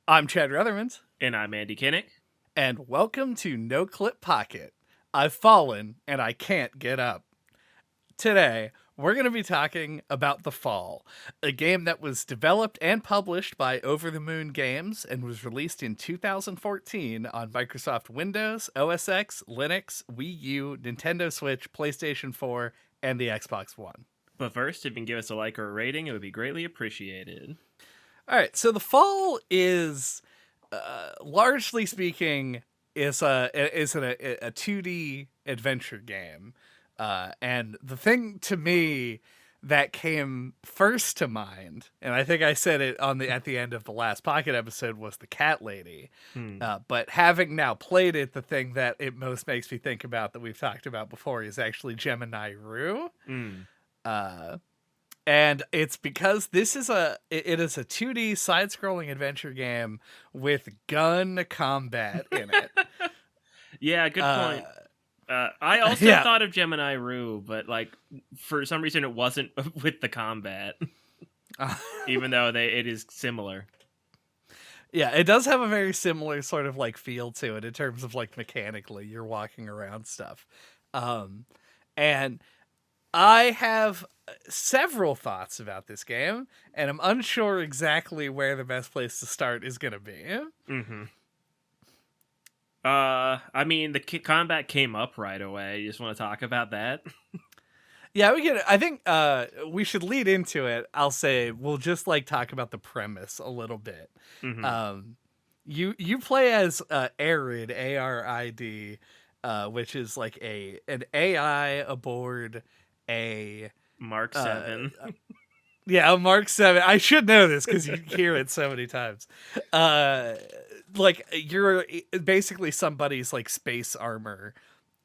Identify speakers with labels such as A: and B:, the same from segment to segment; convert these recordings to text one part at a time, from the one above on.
A: I'm Chad Ruthermond,
B: And I'm Andy Kinnick.
A: and welcome to NOCLIP Pocket. I've fallen and I can't get up. Today, we're going to be talking about The Fall, a game that was developed and published by Over the Moon Games and was released in 2014 on Microsoft Windows, OS X, Linux, Wii U, Nintendo Switch, PlayStation 4, and the Xbox One.
B: But first, if you can give us a like or a rating, it would be greatly appreciated.
A: All right, so The Fall is, largely speaking, is a 2D adventure game, and the thing to me that came first to mind, and I think I said it at the end of the last Pocket episode, was the cat lady. But having now played it, the thing that it most makes me think about that we've talked about before is actually Gemini Rue. And it's because it is a 2D side-scrolling adventure game with gun combat in it.
B: Yeah, good point. I also thought of Gemini Rue, but for some reason it wasn't with the combat, even though it is similar.
A: Yeah, it does have a very similar sort of feel to it in terms of mechanically you're walking around stuff. And I have several thoughts about this game, and I'm unsure exactly where the best place to start is going to be.
B: I mean, the combat came up right away. You just want to talk about that?
A: Yeah, we can. I think we should lead into it. I'll say we'll just talk about the premise a little bit. You play as Arid, ARID, which is an AI aboard a
B: Mark 7.
A: Yeah, a Mark 7. I should know this because you hear it so many times. You're basically somebody's space armor,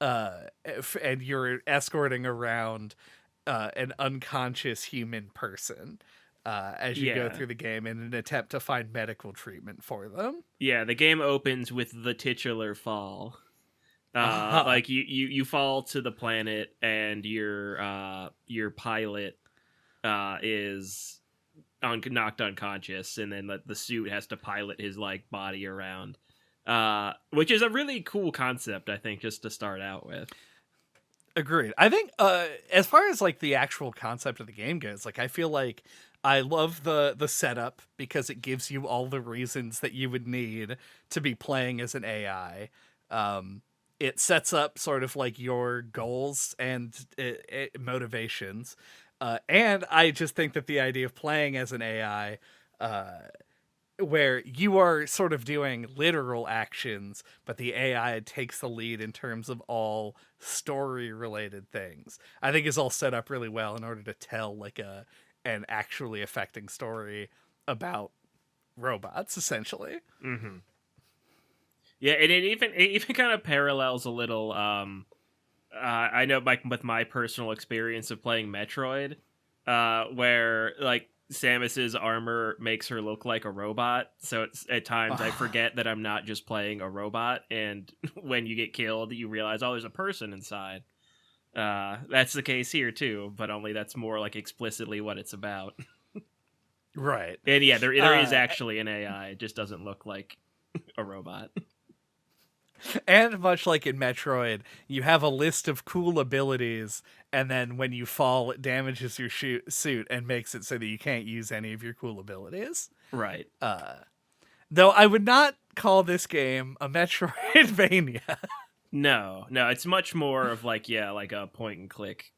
A: and you're escorting around an unconscious human person as you go through the game in an attempt to find medical treatment for them.
B: Yeah, the game opens with the titular fall. You fall to the planet, and your pilot is knocked unconscious, and then the suit has to pilot his body around, which is a really cool concept, I think, just to start out with.
A: Agreed. I think as far as the actual concept of the game goes, I feel like I love the setup because it gives you all the reasons that you would need to be playing as an AI. It sets up sort of your goals and motivations. And I just think that the idea of playing as an AI, where you are sort of doing literal actions, but the AI takes the lead in terms of all story-related things, I think is all set up really well in order to tell an actually affecting story about robots, essentially.
B: Yeah, and it even kind of parallels a little. I know, with my personal experience of playing Metroid, where Samus's armor makes her look like a robot. So it's at times I forget that I'm not just playing a robot, and when you get killed, you realize, oh, there's a person inside. That's the case here too, but only that's more explicitly what it's about.
A: Right.
B: And yeah, there is actually an AI. It just doesn't look like a robot.
A: And much like in Metroid, you have a list of cool abilities, and then when you fall, it damages your suit and makes it so that you can't use any of your cool abilities.
B: Right.
A: Though I would not call this game a Metroidvania.
B: No, it's much more of a point and click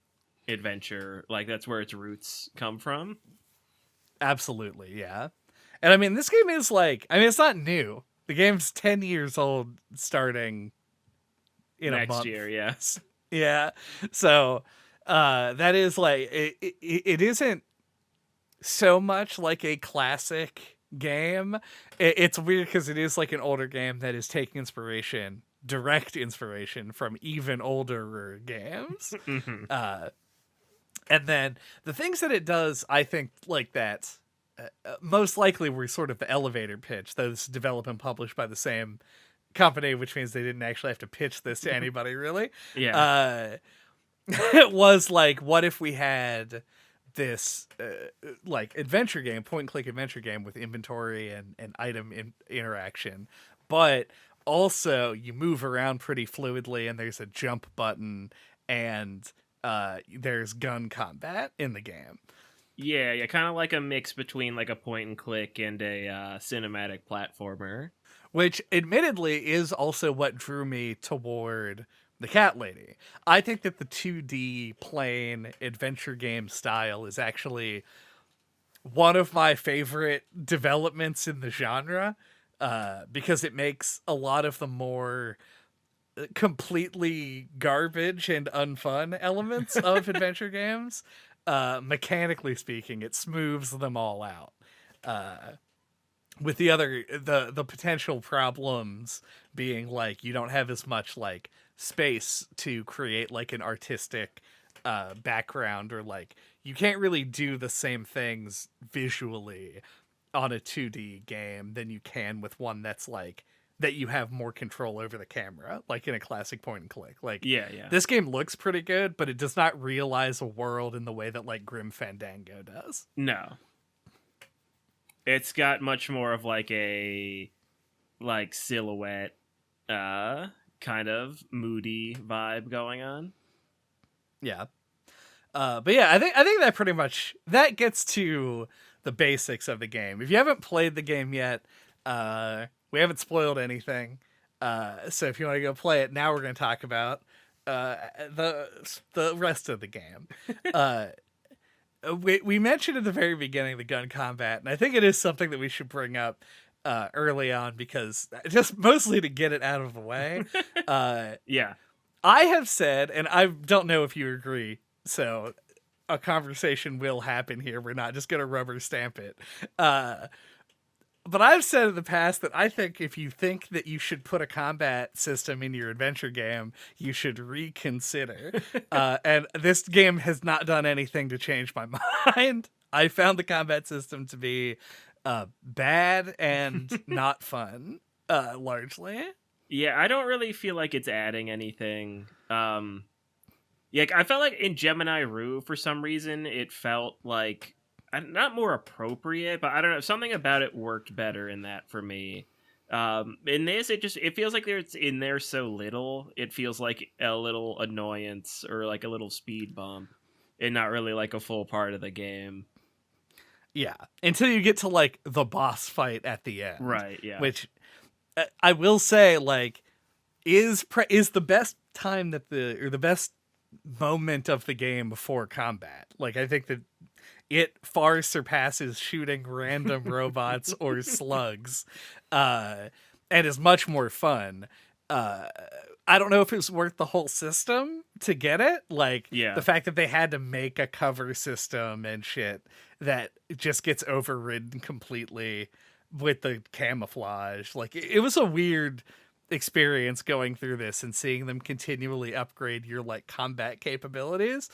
B: adventure. That's where its roots come from.
A: Absolutely, yeah. And I mean, this game is it's not new. The game's 10 years old starting in
B: next
A: a month.
B: Year, yes.
A: Yeah. So that is it isn't so much like a classic game. It's weird because it is an older game that is taking direct inspiration from even older games. And then the things that it does, I think, that most likely were sort of the elevator pitch, though this is developed and published by the same company, which means they didn't actually have to pitch this to anybody, really.
B: Yeah.
A: It was what if we had this like adventure game, point and click adventure game with inventory and item interaction, but also you move around pretty fluidly, and there's a jump button, and there's gun combat in the game.
B: Yeah, yeah, kind of like a mix between like a point and click and a cinematic platformer.
A: Which admittedly is also what drew me toward the Cat Lady. I think that the 2D plain adventure game style is actually one of my favorite developments in the genre, because it makes a lot of the more completely garbage and unfun elements of adventure games. Mechanically speaking, it smooths them all out. With the potential problems being like you don't have as much like space to create like an artistic background, or like you can't really do the same things visually on a 2D game than you can with one that's like that you have more control over the camera, like in a classic point and click. Like
B: Yeah, yeah.
A: this game looks pretty good, but it does not realize a world in the way that like Grim Fandango does.
B: No. It's got much more of like a like silhouette kind of moody vibe going on.
A: Yeah. But yeah, I think that pretty much that gets to the basics of the game. If you haven't played the game yet, we haven't spoiled anything. So if you want to go play it, now we're going to talk about the rest of the game. We mentioned at the very beginning the gun combat, and I think it is something that we should bring up early on, because just mostly to get it out of the way.
B: Yeah.
A: I have said, and I don't know if you agree, so a conversation will happen here. We're not just going to rubber stamp it. But I've said in the past that I think if you think that you should put a combat system in your adventure game, you should reconsider. And this game has not done anything to change my mind. I found the combat system to be bad and not fun, largely.
B: Yeah, I don't really feel like it's adding anything. Yeah, I felt like in Gemini Rue, for some reason, it felt like not more appropriate, but I don't know, something about it worked better in that for me. In this, it feels like it's in there so little. It feels like a little annoyance or like a little speed bump, and not really like a full part of the game.
A: Yeah, until you get to like the boss fight at the end,
B: Right? Yeah.
A: which I will say like is the best time that the best moment of the game before combat. Like I think that it far surpasses shooting random robots or slugs, and is much more fun. I don't know if it was worth the whole system to get it. Like
B: Yeah.
A: the fact that they had to make a cover system and shit that just gets overridden completely with the camouflage. Like it was a weird experience going through this and seeing them continually upgrade your like combat capabilities,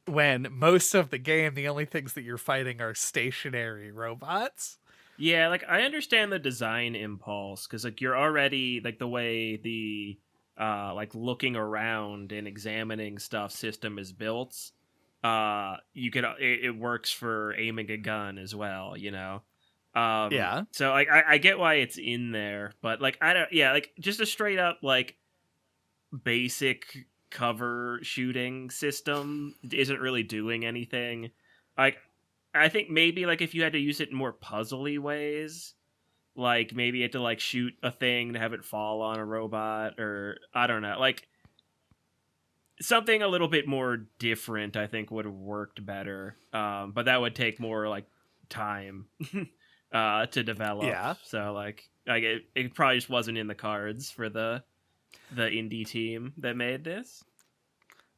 A: when most of the game the only things that you're fighting are stationary robots.
B: Yeah, like I understand the design impulse, because like you're already like the way the like looking around and examining stuff system is built. You could it works for aiming a gun as well, you know.
A: Yeah.
B: So like I get why it's in there, but like I don't. Yeah, like just a straight up like basic cover shooting system isn't really doing anything. Like I think maybe like if you had to use it in more puzzly ways, like maybe you had to like shoot a thing to have it fall on a robot, or I don't know, like something a little bit more different I think would have worked better. But that would take more like time to develop.
A: Yeah.
B: So like it probably just wasn't in the cards for the indie team that made this.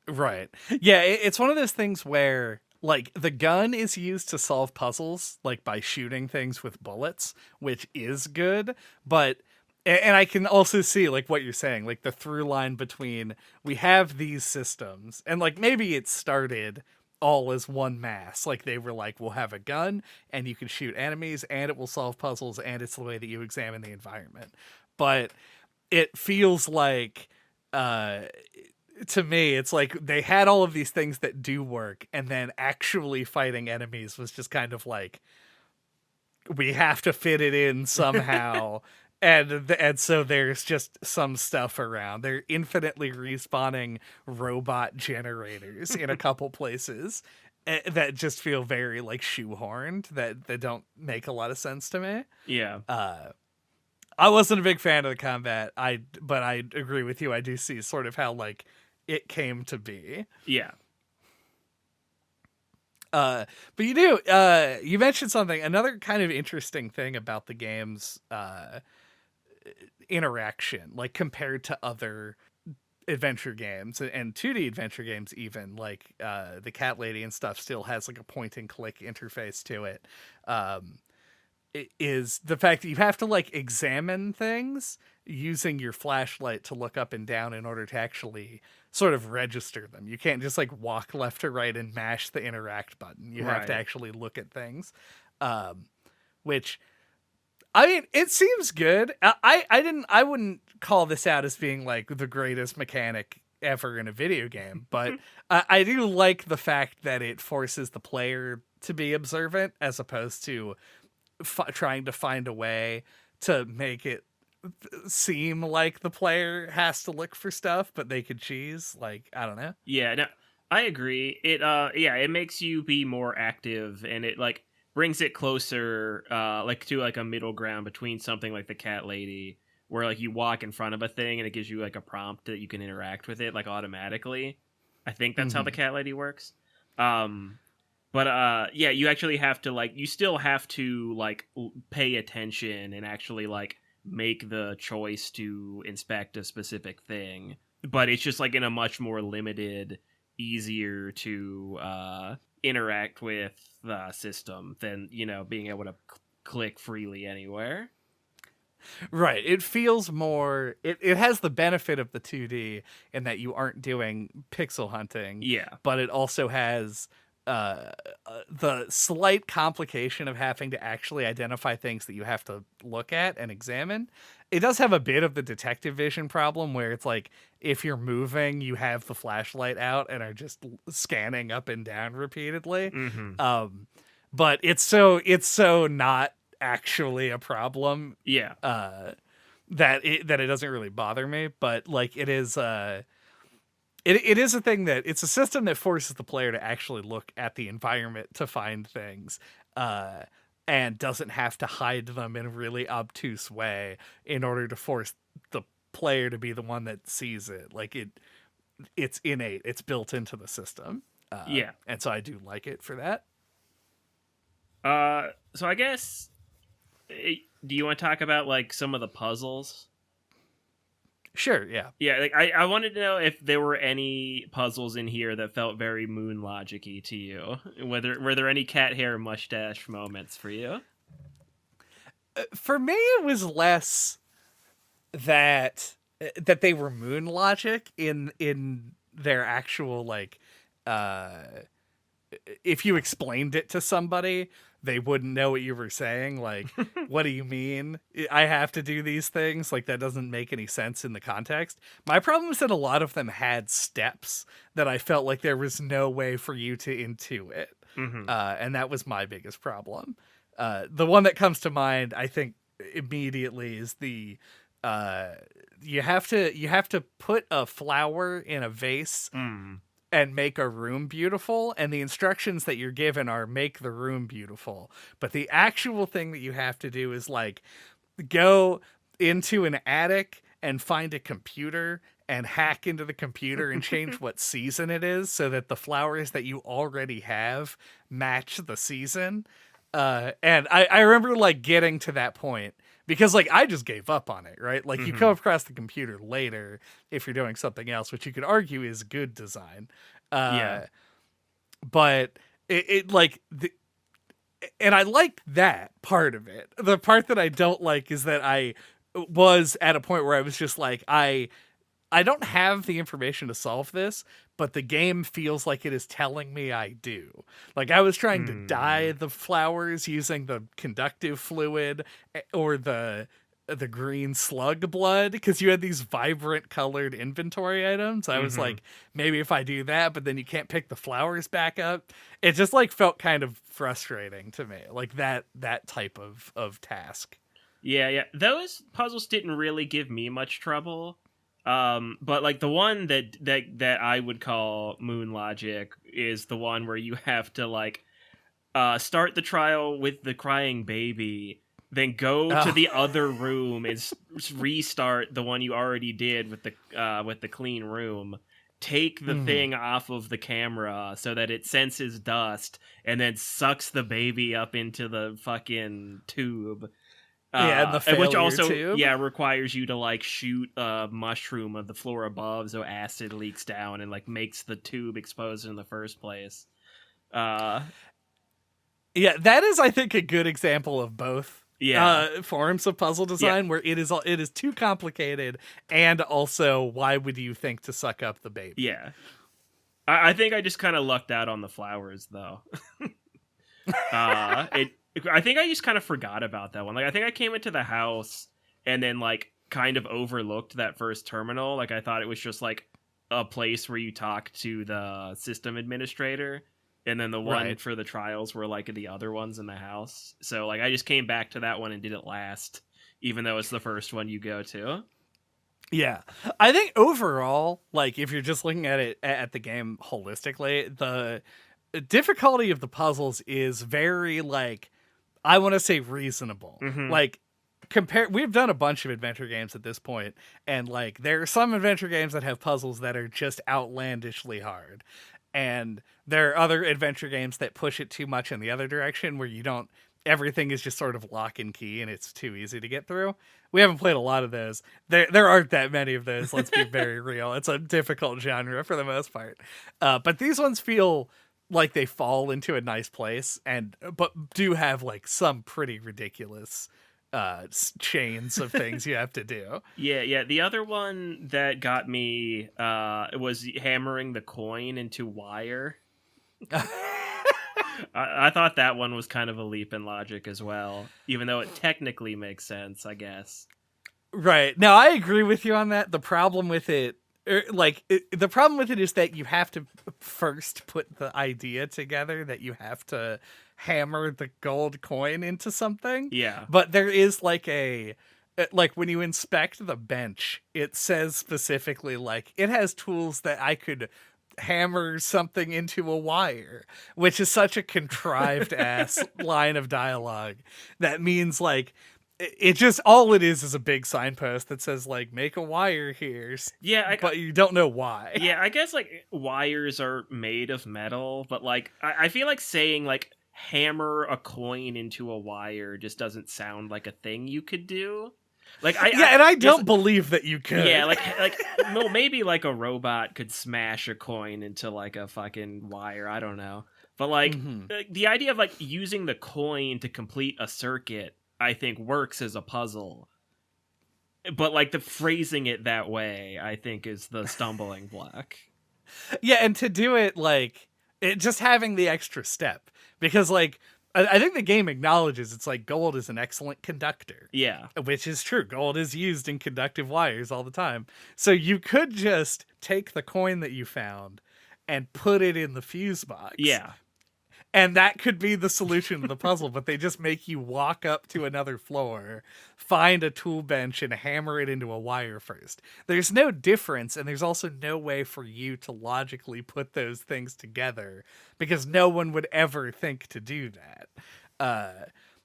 A: Right. Yeah, it's one of those things where like the gun is used to solve puzzles, like by shooting things with bullets, which is good, but and I can also see like what you're saying, like the through line between we have these systems and like maybe it started all as one mass. Like they were like, we'll have a gun and you can shoot enemies and it will solve puzzles and it's the way that you examine the environment. But it feels like to me, it's like they had all of these things that do work, and then actually fighting enemies was just kind of like, we have to fit it in somehow. And so there's just some stuff around. They're infinitely respawning robot generators in a couple places that just feel very like shoehorned, that don't make a lot of sense to me.
B: Yeah.
A: I wasn't a big fan of the combat. But I agree with you. I do see sort of how like it came to be.
B: Yeah.
A: But you mentioned something, another kind of interesting thing about the game's interaction, like compared to other adventure games and 2D adventure games, even like the Cat Lady and stuff still has like a point and click interface to it. It is the fact that you have to like examine things using your flashlight to look up and down in order to actually sort of register them. You can't just like walk left to right and mash the interact button. You have to actually look at things. Which, I mean, it seems good. I wouldn't call this out as being like the greatest mechanic ever in a video game, but I do like the fact that it forces the player to be observant as opposed to trying to find a way to make it seem like the player has to look for stuff, but they could choose. Like, I don't know.
B: Yeah, no, I agree. It makes you be more active, and it like brings it closer like to like a middle ground between something like the Cat Lady, where like you walk in front of a thing and it gives you like a prompt that you can interact with it like automatically. I think that's how the Cat Lady works. But you actually have to like, you still have to like pay attention and actually like make the choice to inspect a specific thing. But it's just like in a much more limited, easier to interact with system than, you know, being able to click freely anywhere.
A: Right. It feels more, it has the benefit of the 2D in that you aren't doing pixel hunting.
B: Yeah.
A: But it also has the slight complication of having to actually identify things that you have to look at and examine. It does have a bit of the detective vision problem where it's like, if you're moving, you have the flashlight out and are just scanning up and down repeatedly. But it's so not actually a problem.
B: Yeah.
A: That it doesn't really bother me, but like it is it is a thing that it's a system that forces the player to actually look at the environment to find things, and doesn't have to hide them in a really obtuse way in order to force the player to be the one that sees it. Like it's innate, it's built into the system. And so I do like it for that.
B: So I guess, do you want to talk about like some of the puzzles?
A: Sure, yeah.
B: Yeah, like I wanted to know if there were any puzzles in here that felt very Moon Logic-y to you. Were there any cat hair mustache moments for you?
A: For me, it was less that they were Moon Logic in their actual like if you explained it to somebody, they wouldn't know what you were saying. Like, what do you mean? I have to do these things? Like, that doesn't make any sense in the context. My problem is that a lot of them had steps that I felt like there was no way for you to intuit. And that was my biggest problem. The one that comes to mind, I think, immediately is the you have to put a flower in a vase and make a room beautiful, and the instructions that you're given are make the room beautiful. But the actual thing that you have to do is like go into an attic and find a computer and hack into the computer and change what season it is so that the flowers that you already have match the season. And I remember like getting to that point because like I just gave up on it, right? Like you come across the computer later if you're doing something else, which you could argue is good design. But it like and I like that part of it. The part that I don't like is that I was at a point where I was just like, I don't have the information to solve this, but the game feels like it is telling me I do. Like I was trying to dye the flowers using the conductive fluid or the the green slug blood because you had these vibrant colored inventory items. I was
B: Mm-hmm.
A: like, maybe if I do that, but then you can't pick the flowers back up. It just like felt kind of frustrating to me, like that type of task.
B: Yeah, yeah. Those puzzles didn't really give me much trouble. But like the one that I would call moon logic is the one where you have to like start the trial with the crying baby, then go to
A: Oh.
B: the other room and restart the one you already did with the clean room. Take the
A: Mhm.
B: thing off of the camera so that it senses dust and then sucks the baby up into the fucking tube.
A: Yeah, and the
B: And which
A: failure
B: also,
A: tube.
B: yeah, requires you to like shoot a mushroom of the floor above so acid leaks down and like makes the tube exposed in the first place. Uh,
A: Yeah, that is, I think, a good example of both
B: yeah,
A: forms of puzzle
B: yeah,
A: design where it is too complicated, and also why would you think to suck up the baby?
B: yeah. I think I just kind of lucked out on the flowers though. It. I think I just kind of forgot about that one. Like, I think I came into the house and then like kind of overlooked that first terminal. Like, I thought it was just like a place where you talk to the system administrator, and then the one
A: Right.
B: for the trials were like the other ones in the house. So like, I just came back to that one and did it last, even though it's the first one you go to.
A: Yeah. I think overall, like if you're just looking at it at the game holistically, the difficulty of the puzzles is very like I want to say reasonable.
B: Mm-hmm.
A: Like we've done a bunch of adventure games at this point, and like there are some adventure games that have puzzles that are just outlandishly hard. And there are other adventure games that push it too much in the other direction where you don't everything is just sort of lock and key and it's too easy to get through. We haven't played a lot of those. There aren't that many of those, let's be very real. It's a difficult genre for the most part. But these ones feel like they fall into a nice place and but do have like some pretty ridiculous chains of things you have to do.
B: Yeah, yeah. The other one that got me was hammering the coin into wire. I thought that one was kind of a leap in logic as well, even though it technically makes sense, I guess.
A: Right. Now, I agree with you on that. The problem with it, the problem with it is that you have to first put the idea together that you have to hammer the gold coin into something.
B: Yeah.
A: But there is like when you inspect the bench, it says specifically like it has tools that I could hammer something into a wire, which is such a contrived ass line of dialogue that means like it just all it is a big signpost that says like make a wire here,
B: Yeah,
A: but you don't know why.
B: yeah, I guess like wires are made of metal, but like I feel like saying like hammer a coin into a wire just doesn't sound like a thing you could do. Like
A: Yeah, and I
B: just,
A: don't believe that you could.
B: yeah, like well, maybe like a robot could smash a coin into like a fucking wire. I don't know, but like
A: Mhm.
B: the idea of like using the coin to complete a circuit, I think works as a puzzle. But like the phrasing it that way, I think is the stumbling block.
A: Yeah, and to do it like it just having the extra step because like I think the game acknowledges it's like gold is an excellent conductor.
B: Yeah,
A: Which is true. Gold is used in conductive wires all the time. So you could just take the coin that you found and put it in the fuse box.
B: yeah,
A: And that could be the solution to the puzzle, but they just make you walk up to another floor, find a tool bench, and hammer it into a wire first. There's no difference, and there's also no way for you to logically put those things together because no one would ever think to do that.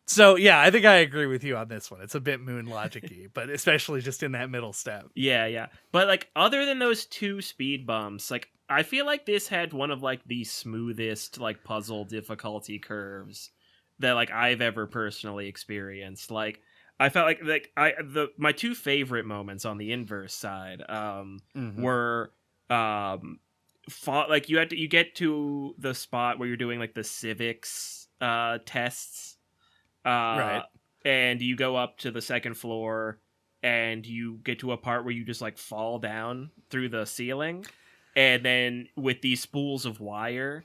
A: So yeah, I think I agree with you on this one. It's a bit moon logic-y, but especially just in that middle step.
B: yeah, yeah. But like other than those two speed bumps, like I feel like this had one of like the smoothest like puzzle difficulty curves that like I've ever personally experienced. Like I felt like my two favorite moments on the inverse side
A: Mhm.
B: were like you get to the spot where you're doing like the civics tests,
A: Right.
B: and you go up to the second floor and you get to a part where you just like fall down through the ceiling, and then with these spools of wire,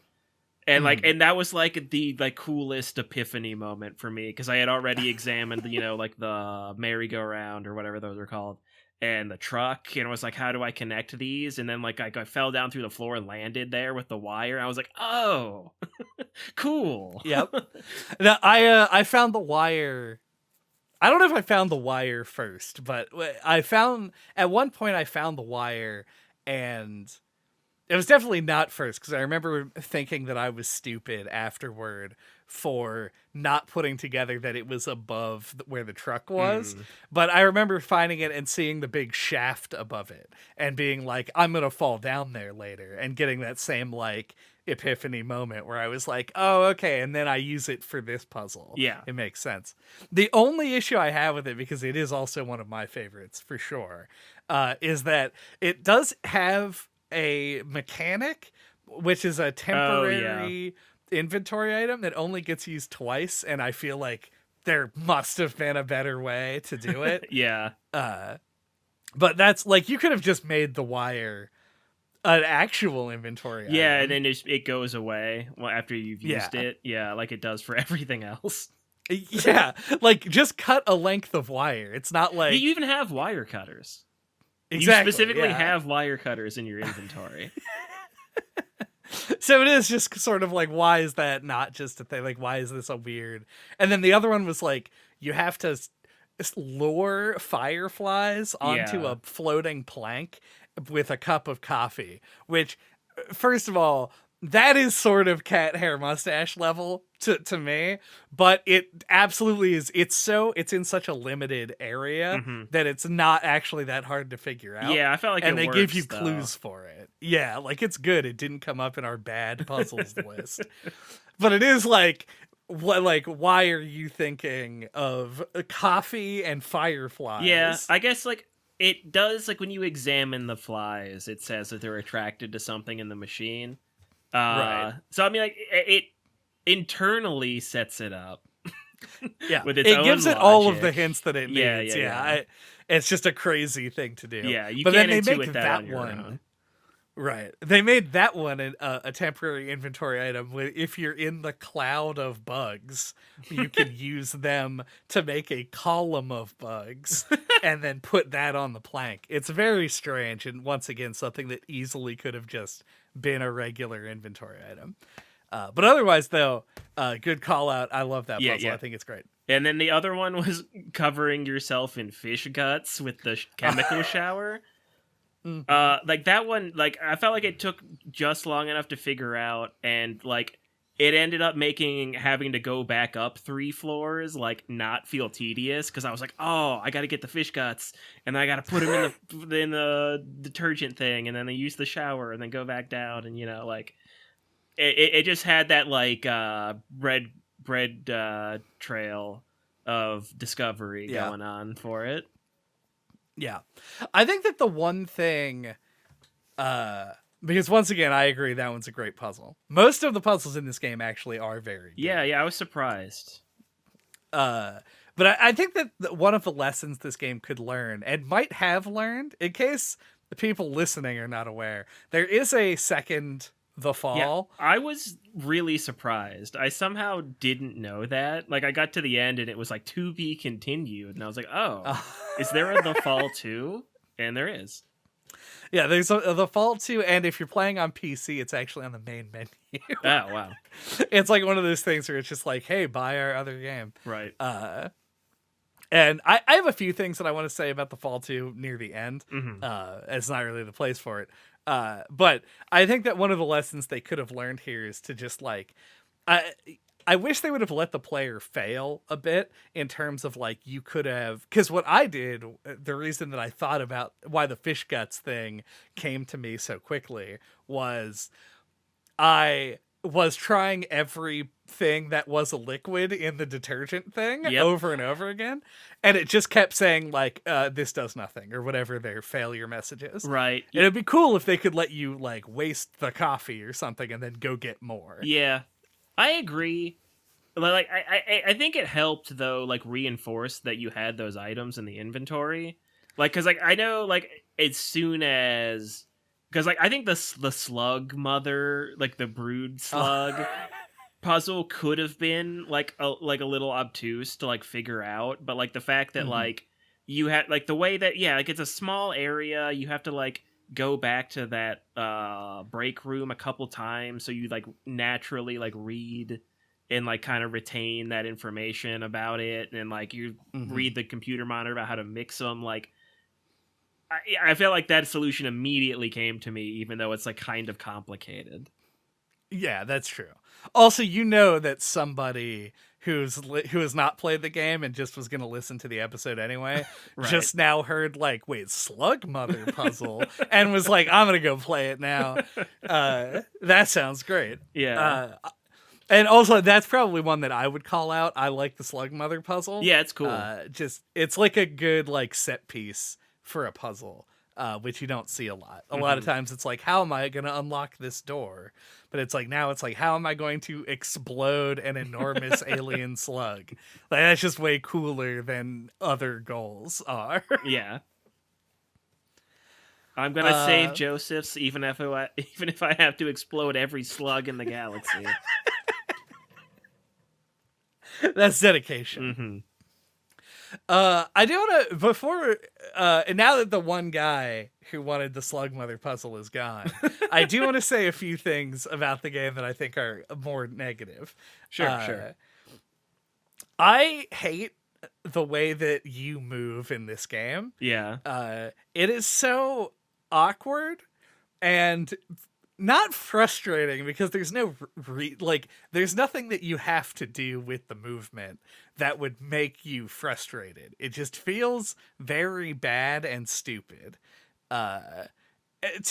B: And like, and that was like the like coolest epiphany moment for me, because I had already examined, like the merry-go-round or whatever those are called, and the truck, and was like, how do I connect these? And then like I fell down through the floor and landed there with the wire. And I was like, oh, cool.
A: Yep. Now I found the wire. I don't know if I found the wire first, but I found at one point I found the wire, and it was definitely not first, because I remember thinking that I was stupid afterward for not putting together that it was above where the truck was. But I remember finding it and seeing the big shaft above it and being like, I'm going to fall down there later, and getting that same like epiphany moment where I was like, oh, okay. And then I use it for this puzzle.
B: Yeah.
A: It makes sense. The only issue I have with it, because it is also one of my favorites for sure, is that it does have a mechanic, which is a temporary inventory item that only gets used twice, and I feel like there must have been a better way to do it.
B: Yeah.
A: But that's like, you could have just made the wire an actual inventory item.
B: And then it goes away after you've used it. Yeah, like it does for everything else.
A: Yeah, like just cut a length of wire. It's not like
B: you even have wire cutters.
A: Exactly,
B: you specifically have wire cutters in your inventory.
A: So it is just sort of like, why is that not just a thing? Like, why is this a weird? And then the other one was like, you have to lure fireflies onto a floating plank with a cup of coffee, which, first of all, that is sort of cat hair mustache level to me, but it absolutely is. It's in such a limited area that it's not actually that hard to figure out.
B: Yeah, I felt like
A: and they
B: works,
A: give you
B: though.
A: clues for it. Yeah, like it's good. It didn't come up in our bad puzzles list, but it is like, what? Like, why are you thinking of coffee and fireflies?
B: Yeah, I guess like it does. Like when you examine the flies, it says that they're attracted to something in the machine.
A: Right.
B: So I mean, like it internally sets it up.
A: Yeah,
B: with its
A: it
B: own
A: gives it
B: logic.
A: all of the hints that it needs.
B: Yeah.
A: It's just a crazy thing to do.
B: Yeah, you
A: but
B: can't
A: then they
B: intuit
A: make
B: that on your
A: one.
B: own.
A: Right. They made that one a temporary inventory item. If you're in the cloud of bugs, you can use them to make a column of bugs and then put that on the plank. It's very strange, and once again, something that easily could have just been a regular inventory item. But otherwise, though, good call out. I love that puzzle.
B: Yeah.
A: I think it's great.
B: And then the other one was covering yourself in fish guts with the chemical shower. Like that one, like I felt like it took just long enough to figure out, and like it ended up making having to go back up 3 floors like not feel tedious, because I was like, oh, I got to get the fish guts, and then I got to put them in the detergent thing, and then they use the shower, and then go back down, and like it just had that like bread trail of discovery going on for it.
A: Yeah. I think that the one thing, because once again, I agree that one's a great puzzle. Most of the puzzles in this game actually are very good.
B: Yeah, I was surprised.
A: But I think that one of the lessons this game could learn, and might have learned, in case the people listening are not aware, there is a second The Fall.
B: Yeah, I was really surprised. I somehow didn't know that. Like, I got to the end and it was like, to be continued. And I was like, oh, is there a The Fall 2? And there is.
A: Yeah, there's a The Fall 2, and if you're playing on PC, it's actually on the main menu.
B: Oh, wow.
A: It's like one of those things where it's just like, hey, buy our other game.
B: Right.
A: And I have a few things that I want to say about The Fall 2 near the end. It's not really the place for it. But I think that one of the lessons they could have learned here is to just like, I wish they would have let the player fail a bit in terms of like, you could have, because what I did, the reason that I thought about why the fish guts thing came to me so quickly was I was trying everything that was a liquid in the detergent thing over and over again, and it just kept saying like, this does nothing, or whatever their failure message is.
B: Right.
A: And it'd be cool if they could let you like waste the coffee or something and then go get more.
B: Yeah, I agree. Like, I think it helped though, like reinforce that you had those items in the inventory. Like, cause like I know like as soon as because like I think the slug mother, like the brood slug puzzle, could have been like a little obtuse to like figure out, but like the fact that
A: Mhm.
B: like you had like the way that, yeah, like it's a small area, you have to like go back to that break room a couple times, so you like naturally like read and like kind of retain that information about it, and like you
A: Mhm.
B: read the computer monitor about how to mix them. Like I feel like that solution immediately came to me, even though it's like kind of complicated.
A: Yeah, that's true. Also, you know that somebody who has not played the game and just was going to listen to the episode anyway,
B: Right.
A: just now heard like, wait, Slug Mother puzzle, and was like, I'm gonna go play it now. That sounds great.
B: Yeah.
A: Uh, and also, that's probably one that I would call out. I like the Slug Mother puzzle.
B: Yeah, it's cool.
A: Just it's like a good like set piece for a puzzle, which you don't see a lot. A lot of
B: Hmm.
A: times, it's like, how am I going to unlock this door? But it's like now it's like, how am I going to explode an enormous alien slug? Like that's just way cooler than other goals are.
B: Yeah. I'm gonna save
A: uh,
B: Joseph's, even if I have to explode every slug in the galaxy.
A: that's dedication.
B: Hmm.
A: I do want to before and now that the one guy who wanted the Slug Mother puzzle is gone, I do want to say a few things about the game that I think are more negative.
B: Sure, sure.
A: Uh, I hate the way that you move in this game.
B: Yeah.
A: It is so awkward and not frustrating because there's no like there's nothing that you have to do with the movement that would make you frustrated. It just feels very bad and stupid. Uh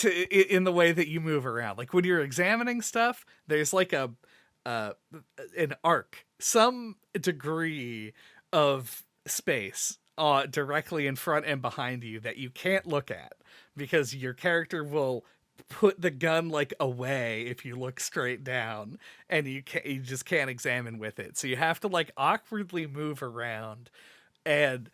A: in the way that you move around. Like when you're examining stuff, there's like a uh an arc, some degree of space directly in front and behind you that you can't look at because your character will put the gun like away if you look straight down, and you just can't examine with it, so you have to like awkwardly move around. And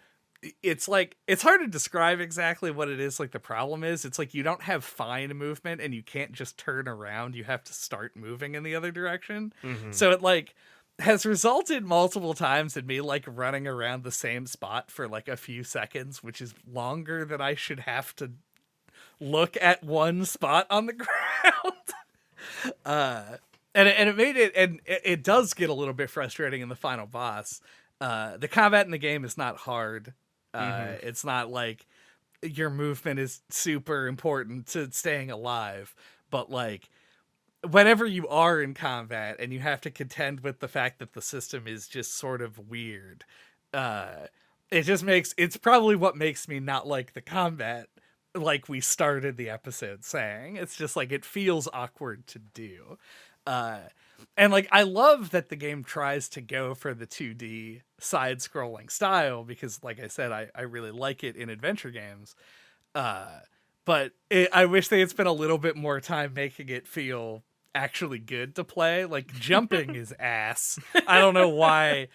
A: it's like it's hard to describe exactly what it is. Like the problem is it's like you don't have fine movement and you can't just turn around, you have to start moving in the other direction.
B: Hmm.
A: So it like has resulted multiple times in me like running around the same spot for like a few seconds, which is longer than I should have to look at one spot on the ground. uh and it made it, and it does get a little bit frustrating in the final boss. The combat in the game is not hard.
B: Hmm.
A: It's not like your movement is super important to staying alive, but like whenever you are in combat and you have to contend with the fact that the system is just sort of weird, uh it just makes it's probably what makes me not like the combat, like we started the episode saying. It's just like it feels awkward to do. uh and like I love that the game tries to go for the 2D side scrolling style because like I said, I really like it in adventure games. uh but I wish they had spent a little bit more time making it feel actually good to play. Like jumping is ass. I don't know why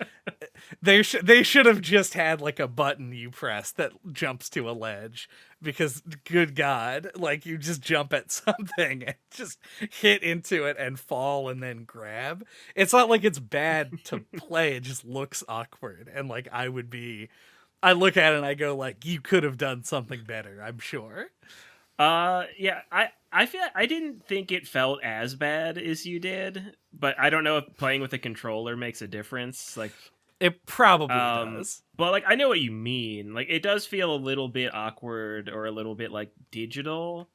A: they should have just had like a button you press that jumps to a ledge, because good god, like you just jump at something and just hit into it and fall and then grab. It's not like it's bad to play, it just looks awkward, and like I look at it and I go like, you could have done something better, I'm sure.
B: Yeah, I feel I didn't think it felt as bad as you did, but I don't know if playing with a controller makes a difference. Like,
A: It probably does.
B: but like I know what you mean. Like, it does feel a little bit awkward or a little bit like digital.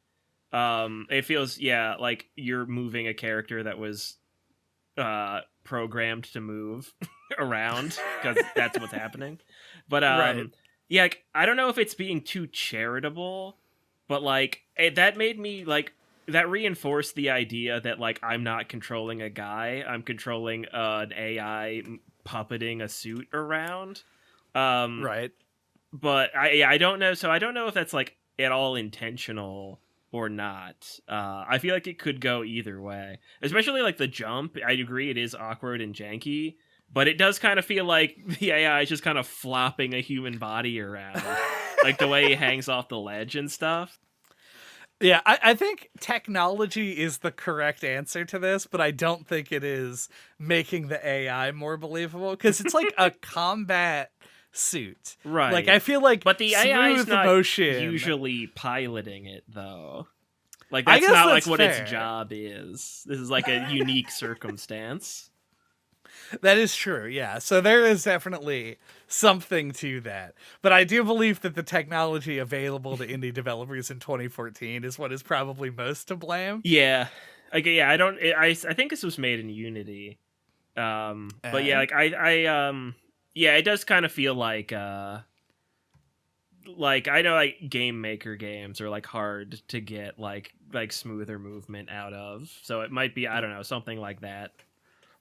B: It feels, yeah, like you're moving a character that was programmed to move around because that's what's happening. But
A: Right.
B: yeah, like, I don't know if it's being too charitable, but like that made me like that reinforced the idea that like I'm not controlling a guy, I'm controlling an AI puppeting a suit around. Um,
A: Right.
B: but I don't know. So I don't know if that's like at all intentional or not. I feel like it could go either way, especially like the jump. I agree it is awkward and janky, but it does kind of feel like the AI is just kind of flopping a human body around, like the way he hangs off the ledge and stuff.
A: Yeah, I think technology is the correct answer to this, but I don't think it is making the AI more believable because it's like a combat suit. Like,
B: Right.
A: I feel like
B: But the AI is
A: smooth
B: not
A: motion.
B: usually piloting it, though. Like,
A: I
B: that's
A: guess
B: not like
A: that's
B: what its
A: fair.
B: job is. This is like a unique circumstance.
A: That is true, yeah. So there is definitely something to that. But I do believe that the technology available to indie developers in 2014 is what is probably most to blame.
B: Yeah. Like, yeah, I think this was made in Unity. But yeah,
A: Eh?
B: like yeah, it does kind of feel like I know like game maker games are like hard to get like smoother movement out of. So it might be, I don't know, something like that.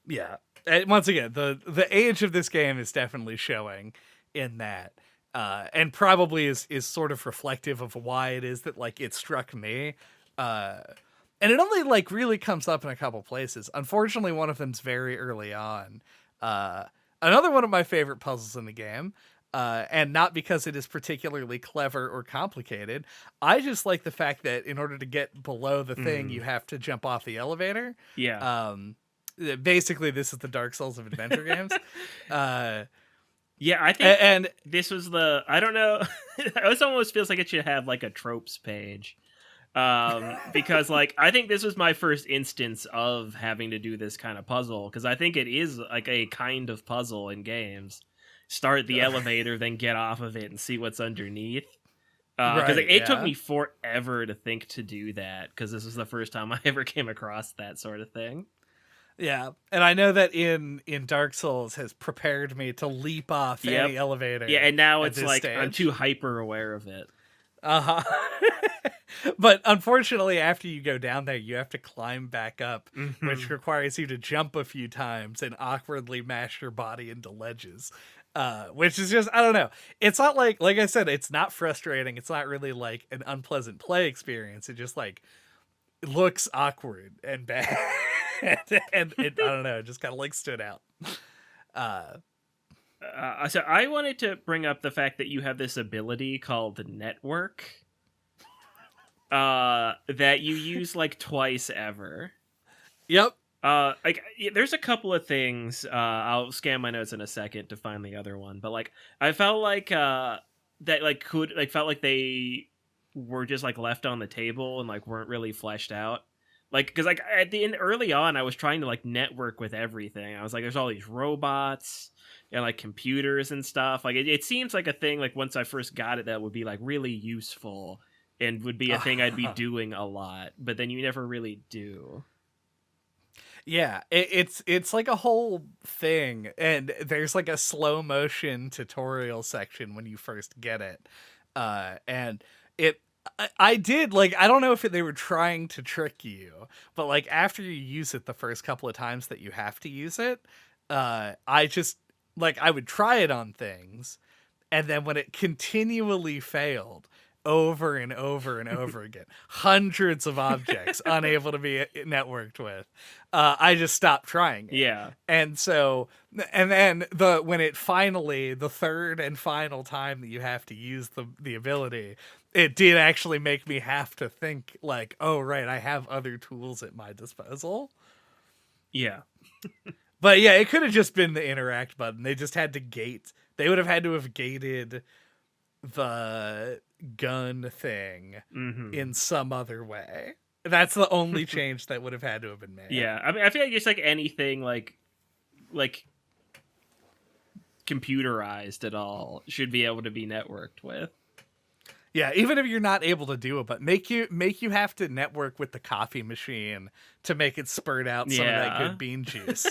A: Yeah. And once again, the age of this game is definitely showing in that. And probably is sort of reflective of why it is that like it struck me. Uh and it only like really comes up in a couple places. Unfortunately, one of them's very early on. Uh Another one of my favorite puzzles in the game. And not because it is particularly clever or complicated. I just like the fact that in order to get below the thing,
B: Mm,
A: you have to jump off the elevator.
B: yeah.
A: Um, Basically, this is the Dark Souls of adventure games. Uh,
B: Yeah, I think
A: and
B: this was the, I don't know. It almost feels like it should have like a tropes page. Because like I think this was my first instance of having to do this kind of puzzle, because I think it is like a kind of puzzle in games. Start the elevator, then get off of it and see what's underneath. Because
A: right,
B: it took
A: yeah,
B: me forever to think to do that, because this was the first time I ever came across that sort of thing.
A: yeah. And I know that in Dark Souls has prepared me to leap off
B: Yep.
A: any
B: Yeah,
A: elevator
B: and now
A: at
B: it's
A: this
B: like I'm
A: stage.
B: too hyper aware of it.
A: Uh huh. But unfortunately, after you go down there, you have to climb back up, which
B: Hmm.
A: requires you to jump a few times and awkwardly mash your body into ledges. Which is just, I don't know. It's not like I said, it's not frustrating. It's not really like an unpleasant play experience. It just like looks awkward and bad. And it, I don't know, it just kind of like stood out. Uh,
B: So I wanted to bring up the fact that you have this ability called network, that you use like twice ever.
A: yep.
B: There's a couple of things. I'll scan my notes in a second to find the other one, but like I felt like that like could like felt like they were just like left on the table and like weren't really fleshed out. Like, because like at the end early on, I was trying to like network with everything. I was like, there's all these robots and like computers and stuff. Like it seems like a thing like once I first got it that would be like really useful and would be a thing I'd be doing a lot. But then you never really do.
A: Yeah, it's like a whole thing, and there's like a slow motion tutorial section when you first get it, and it. I did like I don't know if they were trying to trick you, but like after you use it the first couple of times that you have to use it, I just like I would try it on things, and then when it continually failed over and over and over again, hundreds of objects unable to be networked with, I just stopped trying it.
B: Yeah.
A: And so, and then when it finally, the third and final time that you have to use the ability, it did actually make me have to think like, oh right, I have other tools at my disposal.
B: Yeah.
A: But yeah, it could have just been the interact button. They just had to gate. They would have had to have gated the gun thing
B: Hmm.
A: in some other way. That's the only change that would have had to have been made.
B: Yeah. I mean, I feel like just like anything like computerized at all should be able to be networked with.
A: Yeah, even if you're not able to do it, but make you have to network with the coffee machine to make it spurt out some of that
B: Yeah.
A: good bean juice.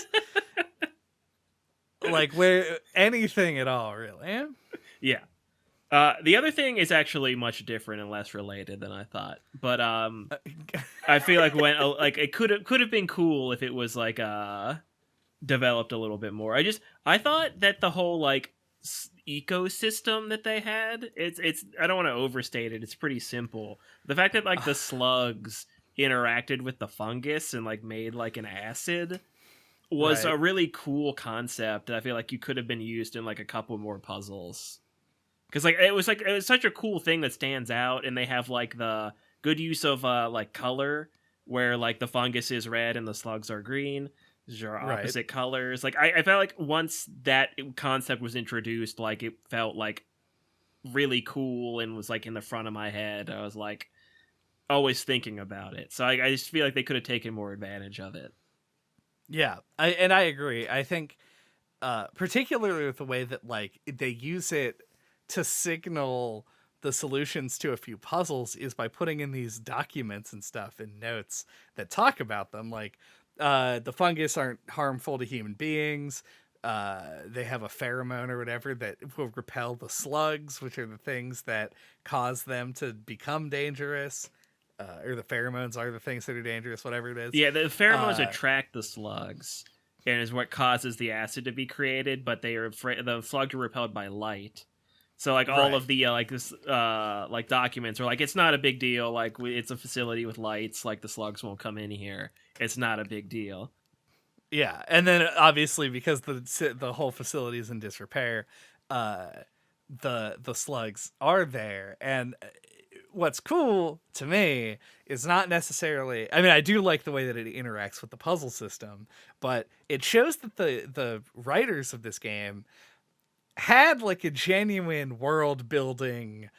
A: Like where anything at all, really.
B: Yeah. The other thing is actually much different and less related than I thought. But I feel like when like it could have been cool if it was like developed a little bit more. I thought that the whole like ecosystem that they had, it's I don't want to overstate it. It's pretty simple. The fact that like the slugs interacted with the fungus and like made like an acid was
A: Right.
B: a really cool concept that I feel like you could have been used in like a couple more puzzles. Because like it was such a cool thing that stands out, and they have like the good use of like color, where like the fungus is red and the slugs are green. These are
A: Right.
B: opposite colors. Like I felt like once that concept was introduced, like it felt like really cool and was like in the front of my head. I was like always thinking about it. So I just feel like they could have taken more advantage of it.
A: Yeah. I agree. I think particularly with the way that like they use it to signal the solutions to a few puzzles is by putting in these documents and stuff and notes that talk about them. Like the fungus aren't harmful to human beings. They have a pheromone or whatever that will repel the slugs, which are the things that cause them to become dangerous. Or the pheromones are the things that are dangerous, whatever it is.
B: Yeah, the pheromones
A: Uh,
B: attract the slugs and is what causes the acid to be created, but they are the slugs are repelled by light. So like all
A: right.
B: of the like this like documents are like it's not a big deal, like it's a facility with lights, like the slugs won't come in here. It's not a big deal.
A: Yeah, and then obviously because the whole facility is in disrepair, uh, the slugs are there, and what's cool to me is not necessarily. I mean, I do like the way that it interacts with the puzzle system, but it shows that the writers of this game had like a genuine world building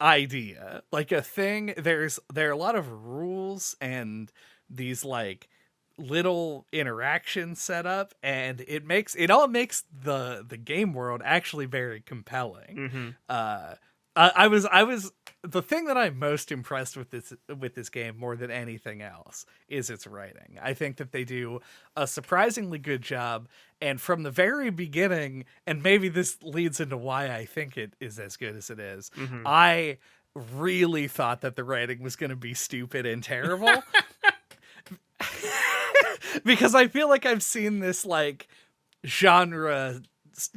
A: idea, like a thing. There are a lot of rules and these like little interactions set up, and it all makes the game world actually very compelling.
B: Mm-hmm.
A: I was the thing that I'm most impressed with this game more than anything else is its writing. I think that they do a surprisingly good job, and from the very beginning, and maybe this leads into why I think it is as good as it is.
B: Mm-hmm.
A: I really thought that the writing was going to be stupid and terrible because I feel like I've seen this like genre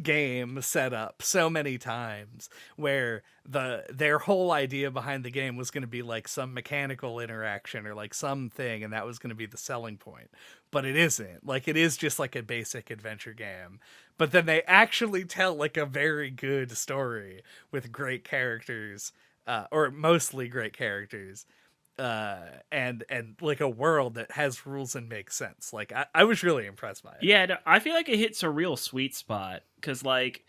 A: game set up so many times where their whole idea behind the game was going to be like some mechanical interaction or like something, and that was going to be the selling point, but it isn't. Like it is just like a basic adventure game, but then they actually tell like a very good story with great characters, or mostly great characters, and like a world that has rules and makes sense. Like I was really impressed by it.
B: Yeah, no, I feel like it hits a real sweet spot because like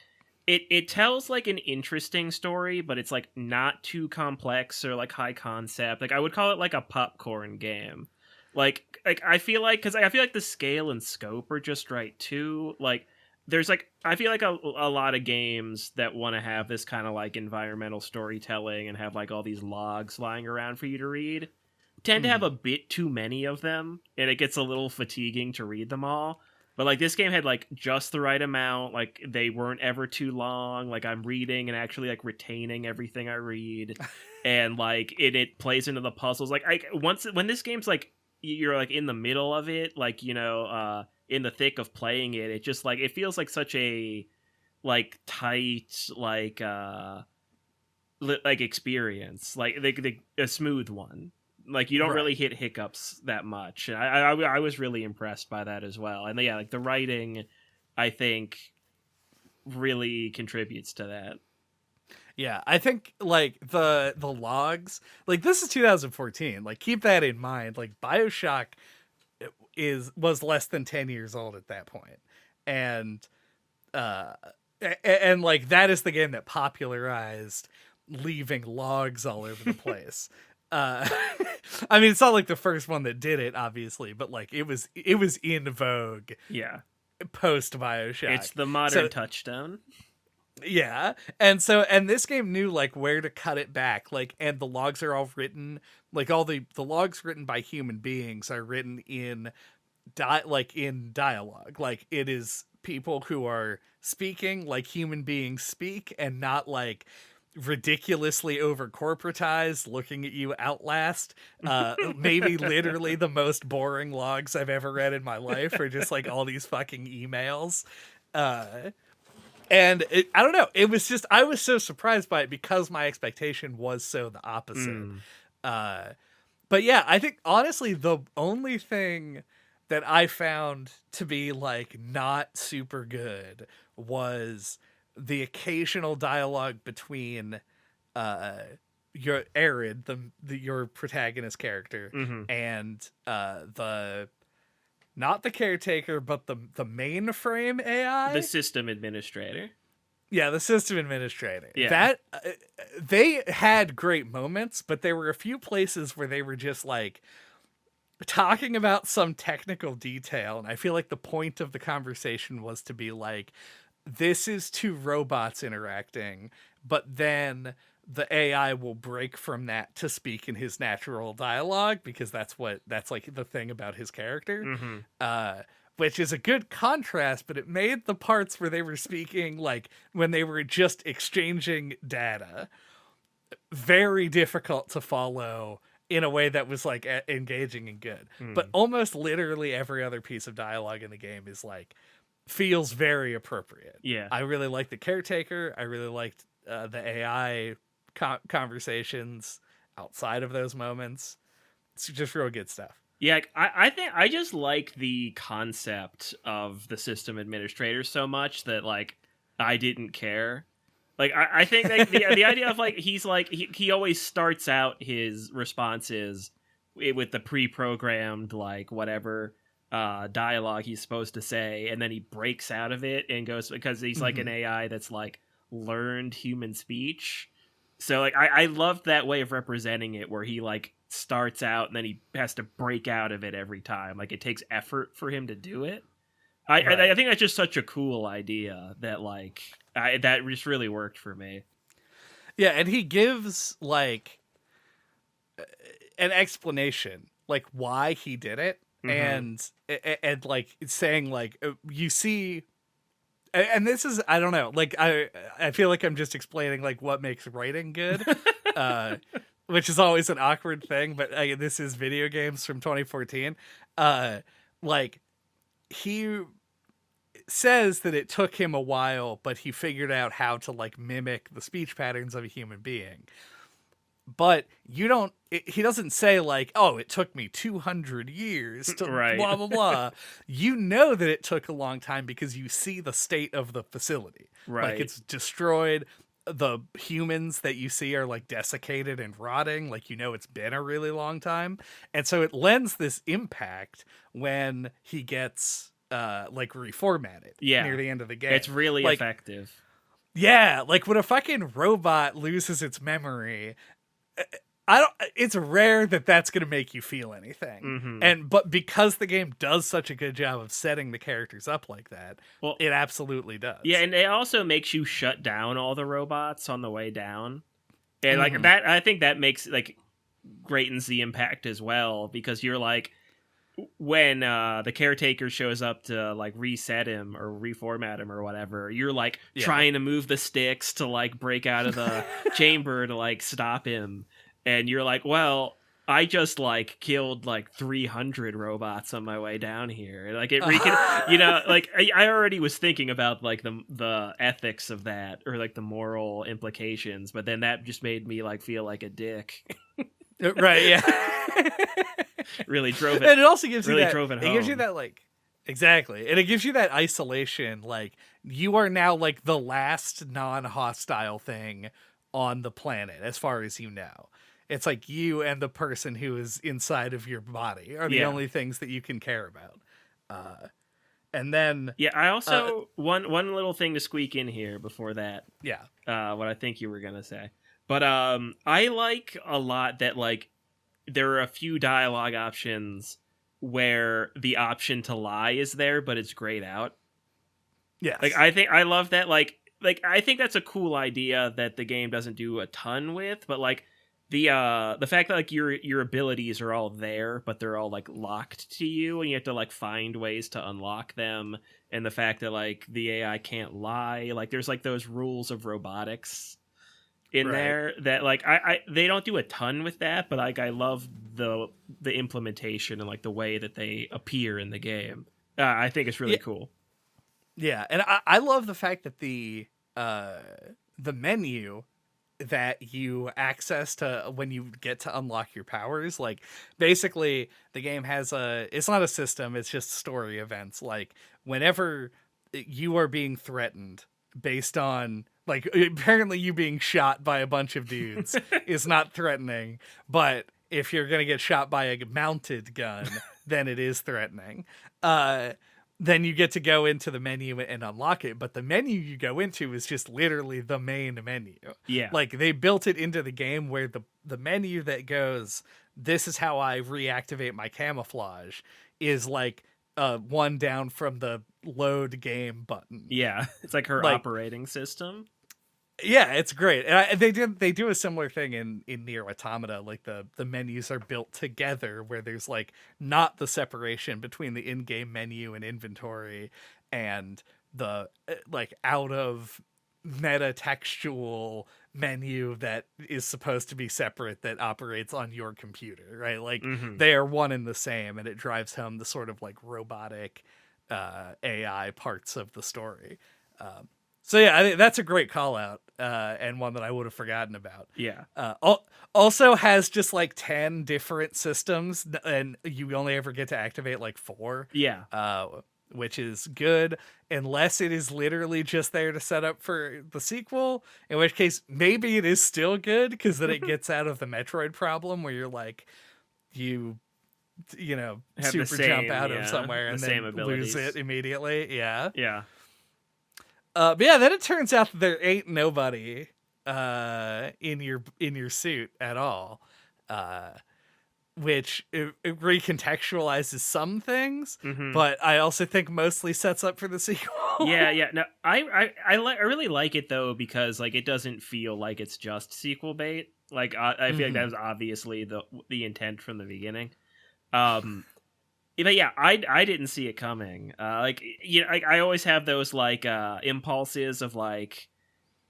B: it tells like an interesting story, but it's like not too complex or like high concept. Like I would call it like a popcorn game. Like I feel like because I feel like the scale and scope are just right too. Like there's like I feel like a lot of games that want to have this kind of like environmental storytelling and have like all these logs lying around for you to read tend to have
A: Mhm.
B: a bit too many of them, and it gets a little fatiguing to read them all. But like this game had like just the right amount. Like they weren't ever too long. Like I'm reading and actually like retaining everything I read, and like it plays into the puzzles. Like I once when this game's like you're like in the middle of it, like in the thick of playing it, it just like it feels like such a like tight like experience, like a smooth one. Like you don't really
A: Right.
B: hit hiccups that much. And I was really impressed by that as well. And yeah, like the writing, I think, really contributes to that.
A: Yeah, I think like the logs, like this is 2014. Like keep that in mind. Like BioShock was less than 10 years old at that point. And uh and like that is the game that popularized leaving logs all over the place. Uh I mean it's not like the first one that did it obviously, but like it was in vogue
B: Yeah,
A: post BioShock.
B: it's the modern
A: So
B: touchstone.
A: yeah. And this game knew like where to cut it back. Like and the logs are all written like all the logs written by human beings are written in in dialogue. Like it is people who are speaking like human beings speak and not like ridiculously over corporatized looking at you outlast. Maybe literally the most boring logs I've ever read in my life are just like all these fucking emails. Uh I don't know. It was just I was so surprised by it because my expectation was so the opposite.
B: Mm.
A: Uh, but yeah, I think honestly the only thing that I found to be like not super good was the occasional dialogue between uh your Arid, your protagonist character,
B: Mm-hmm.
A: and the not the caretaker, but the mainframe
B: The
A: AI.
B: system administrator.
A: Yeah, the system administrator.
B: Yeah.
A: That they had great moments, but there were a few places where they were just like talking about some technical detail, and I feel like the point of the conversation was to be like, this is two robots interacting, but then the AI will break from that to speak in his natural dialogue because that's like the thing about his character.
B: Mm-hmm.
A: Uh which is a good contrast, but it made the parts where they were speaking like when they were just exchanging data very difficult to follow in a way that was like engaging and good. But
B: Mm.
A: almost literally every other piece of dialogue in the game is like feels very appropriate.
B: Yeah.
A: I really liked the caretaker. I really liked the AI conversations outside of those moments. It's just real good stuff.
B: Yeah, I think I just like the concept of the system administrator so much that like I didn't care. Like I think like the idea of like he's like he always starts out his responses with the pre-programmed like whatever dialogue he's supposed to say, and then he breaks out of it and goes because he's like an AI that's like learned human speech. So like I loved that way of representing it where he like starts out and then he has to break out of it every time. Like it takes effort for him to do it. I think that's just such a cool idea that like that just really worked for me.
A: Yeah, and he gives like an explanation like why he did it,
B: Mm-hmm.
A: and like saying like you see, and this is I don't know, like I feel like I'm just explaining like what makes writing good. uh which is always an awkward thing, but this is video games from 2014. Like he says that it took him a while, but he figured out how to like mimic the speech patterns of a human being. But he doesn't say like, oh, it took me 200 years to
B: Right.
A: blah blah blah. You know that it took a long time because you see the state of the facility. Like
B: Right.
A: it's destroyed. The humans that you see are like desiccated and rotting. Like, you know, it's been a really long time. And so it lends this impact when he gets like reformatted
B: Yeah.
A: near the end of the game.
B: It's really
A: like,
B: effective.
A: yeah, like when a fucking robot loses its memory, I don't. It's rare that that's going to make you feel anything.
B: Mm-hmm.
A: But because the game does such a good job of setting the characters up like that,
B: Well,
A: it absolutely does.
B: yeah, and it also makes you shut down all the robots on the way down. And like that I think that makes like greatens the impact as well because you're like when the caretaker shows up to like reset him or reformat him or whatever, you're like trying to move the sticks to like break out of the chamber to like stop him. And you're like, well, I just like killed like 300 robots on my way down here. Like it, you know, like I already was thinking about like the ethics of that or like the moral implications, but then that just made me like feel like a dick.
A: Right? Yeah.
B: Really drove it.
A: And it also gives
B: really
A: you that.
B: drove it
A: It gives you
B: home.
A: that like exactly, and it gives you that isolation. Like you are now like the last non-hostile thing on the planet, as far as you know. It's like you and the person who is inside of your body are the
B: Yeah.
A: only things that you can care about. And then
B: Yeah, I also one little thing to squeak in here before that.
A: yeah,
B: What I think you were gonna say, but I like a lot that like there are a few dialogue options where the option to lie is there, but it's grayed out.
A: yes,
B: Like I think I love that. Like I think that's a cool idea that the game doesn't do a ton with, but like the fact that like your abilities are all there, but they're all like locked to you, and you have to like find ways to unlock them, and the fact that like the AI can't lie, like there's like those rules of robotics in
A: Right.
B: there that like I they don't do a ton with that, but like I love the implementation and like the way that they appear in the game. I think it's really cool.
A: Yeah, and I love the fact that the menu that you access to when you get to unlock your powers, like basically the game has it's not a system, it's just story events. Like whenever you are being threatened, based on like apparently you being shot by a bunch of dudes is not threatening, but if you're gonna get shot by a mounted gun, then it is threatening. Then you get to go into the menu and unlock it, but the menu you go into is just literally the main menu.
B: Yeah.
A: Like they built it into the game where the menu that goes, this is how I reactivate my camouflage, is like one down from the load game button.
B: Yeah, it's like her operating system.
A: Yeah, it's great. And they do a similar thing in Nier Automata. Like the menus are built together where there's like not the separation between the in-game menu and inventory and the like out of meta textual menu that is supposed to be separate that operates on your computer, right? Like they are one and the same, and it drives home the sort of like robotic AI parts of the story. So yeah, I think that's a great call out, and one that I would have forgotten about.
B: Yeah.
A: Also has just like 10 different systems, and you only ever get to activate like 4.
B: Yeah.
A: Which is good, unless it is literally just there to set up for the sequel, in which case maybe it is still good, because then it gets out of the Metroid problem where you're like, you know,
B: Have
A: super
B: the same,
A: jump out of somewhere and then
B: abilities.
A: lose it immediately. Yeah.
B: Yeah.
A: But yeah, then it turns out that there ain't nobody in your suit at all, which it recontextualizes some things, but I also think mostly sets up for the sequel.
B: Yeah. No, I really like it though, because like it doesn't feel like it's just sequel bait. Like I feel like that was obviously the intent from the beginning. But yeah, I didn't see it coming. Like I always have those like impulses of like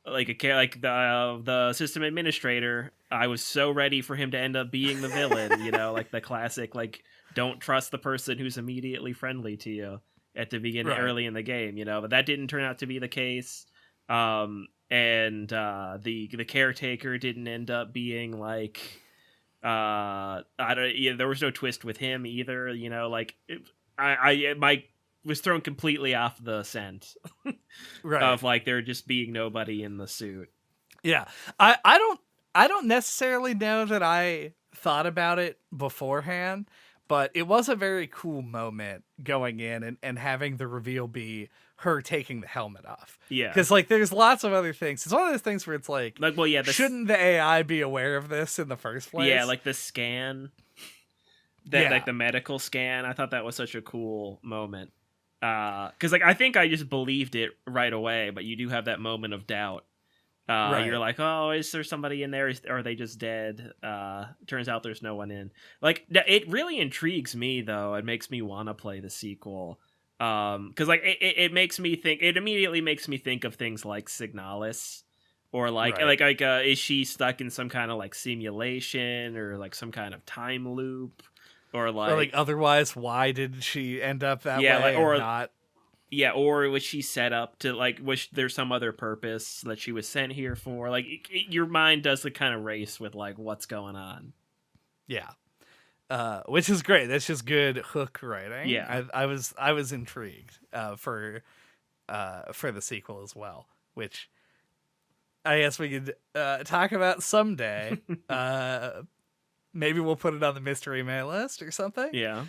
B: the system administrator. I was so ready for him to end up being the villain, like the classic like don't trust the person who's immediately friendly to you at the beginning, early in the game, but that didn't turn out to be the case. And the caretaker didn't end up being like there was no twist with him either, like I was thrown completely off the scent of like there just being nobody in the suit.
A: Yeah. I don't necessarily know that I thought about it beforehand, but it was a very cool moment going in and having the reveal be her taking the helmet off.
B: Yeah.
A: Because, like, there's lots of other things. It's one of those things where it's like
B: well, yeah,
A: shouldn't the AI be aware of this in the first place?
B: Yeah, like the scan. Like the medical scan. I thought that was such a cool moment. Because, like, I think I just believed it right away, but you do have that moment of doubt. You're like, oh, is there somebody in there? Or are they just dead? Turns out there's no one in. Like, it really intrigues me, though. It makes me want to play the sequel. Because, like, it makes me think... It immediately makes me think of things like Signalis. Or, like, is she stuck in some kind of, like, simulation? Or, like, some kind of time loop? Or, like
A: otherwise, why did she end up that way
B: like, or
A: not...
B: Yeah, or was she set up to, like, was there's some other purpose that she was sent here for? Like, your mind does the kind of race with, like, what's going on.
A: Yeah. Which is great. That's just good hook writing.
B: Yeah.
A: I was intrigued for the sequel as well, which I guess we could talk about someday. Maybe we'll put it on the mystery mail list or something.
B: Yeah.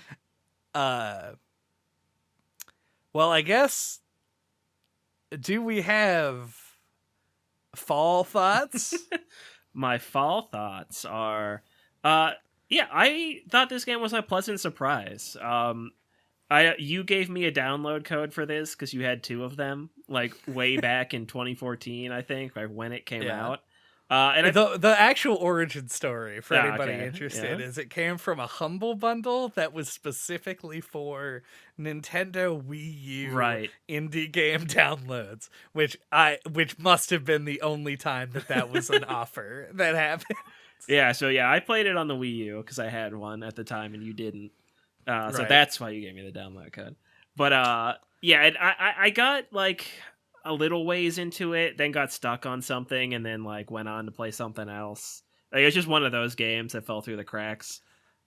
A: Well, I guess, do we have fall thoughts?
B: My fall thoughts are, yeah, I thought this game was a pleasant surprise. You gave me a download code for this because you had 2 of them, like way back in 2014, I think, like when it came out. And
A: the actual origin story for anybody interested is it came from a Humble Bundle that was specifically for Nintendo Wii U indie game downloads, which must have been the only time that was an offer that happened.
B: Yeah, so yeah, I played it on the Wii U because I had one at the time and you didn't. So that's why you gave me the download code. But yeah, and I got like a little ways into it, then got stuck on something, and then like went on to play something else. Like, it's just one of those games that fell through the cracks.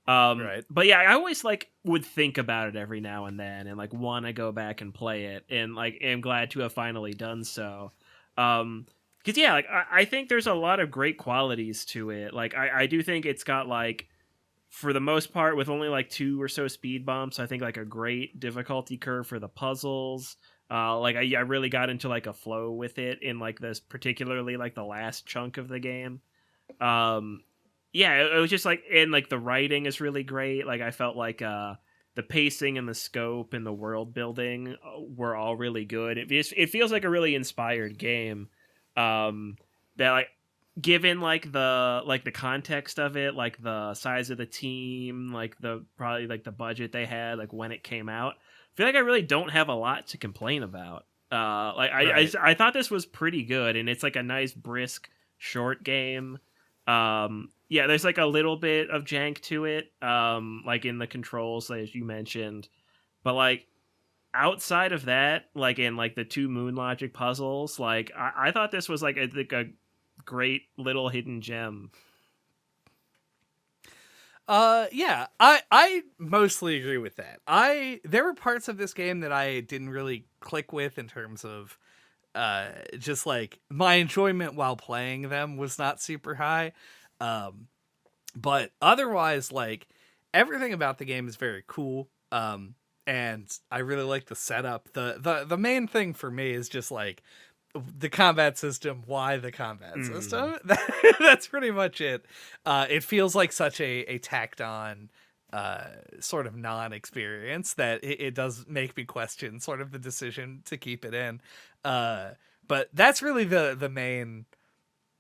A: Right.
B: But yeah, I always like would think about it every now and then, and like want to go back and play it, and like am glad to have finally done so. Because yeah, like I think there's a lot of great qualities to it. Like I do think it's got like, for the most part, with only like 2 or so speed bumps, I think like a great difficulty curve for the puzzles. Like I really got into like a flow with it in like this, particularly like the last chunk of the game. Um, yeah, it was just like, and like the writing is really great. Like I felt like the pacing and the scope and the world building were all really good. It feels like a really inspired game. That like, given like the context of it, like the size of the team, like the probably like the budget they had, like when it came out, I feel like I really don't have a lot to complain about. Like
A: Right.
B: I thought this was pretty good, and it's like a nice brisk short game. Yeah, there's like a little bit of jank to it, like in the controls as you mentioned, but like outside of that, like in like the 2 moon logic puzzles, like I thought this was like a great little hidden gem.
A: Yeah, I mostly agree with that. There were parts of this game that I didn't really click with in terms of just like my enjoyment while playing them was not super high. Um but otherwise, like, everything about the game is very cool. And I really like the setup. The main thing for me is just like the combat system. Why the combat
B: Mm.
A: system? That's pretty much it. It feels like such a tacked on sort of non-experience that it does make me question sort of the decision to keep it in. Uh, but that's really the main